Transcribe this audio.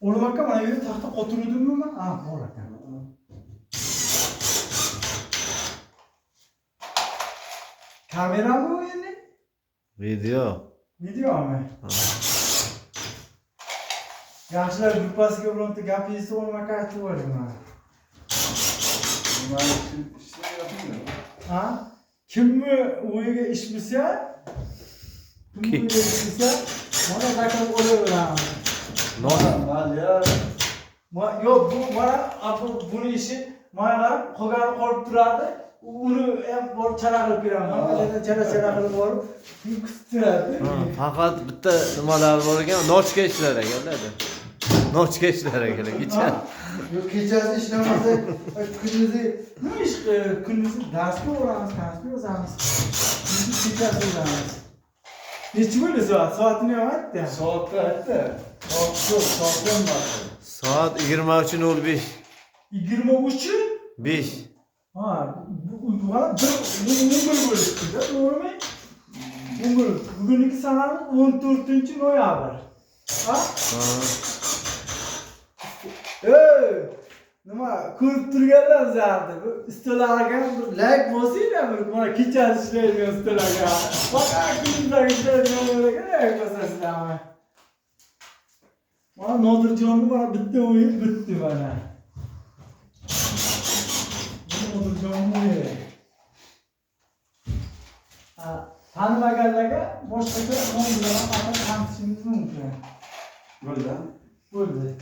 Oğlum aka bana göre tahta oturuyordun mu ben? Ha, doğru aka. Kamera mı o yani? Video. Video mu? Yaşlar grupasiga bilan gapingizni oğlum aka aytib yuboring mana. Bunlar işleri yapmıyor. Ha? Kimmi o'yiga ish bilsa, kimmi o'yiga ish bilsa, mana takam o'laveramiz. Normal ya. Yo'q, bu mana buni ishi mana qolgan qolib turadi. Uni ham borib chala qilib beraman. Mana chala qilib borib, kuttiradi. Faqat bitta nimalar bor ekan, nochka ishlar ekan-da. Nochka ishlar ekan kecha. Yo'q, kechasi ishlamasa, kunduzi nima ish kunduzi darsga boramiz, darsga yozamiz. Kunduzi kechasi yozamiz. Nechi bo'ldi soat? Soatini ham aytdi. Soatda aytdi. Soatdan bak. Soat 23:05. 23 Ha, bugün bölüştü de doğru mu? Bugünkü sanamız 14. noyabr. Ha? Nima ko'rib turganlar zaten. Ustalarga like bosinglar, mana kechasi ishlaydigan ustalarga. Faqat kunduzlar ishlaydiganlarga like bosasizlarmi? Mana Nodirjonni mana bitta o'yin bitdi mana. Tanımaganlarga boshqacha nom bilan tanishimiz mumkin. Bo'ldi. Bo'ldi.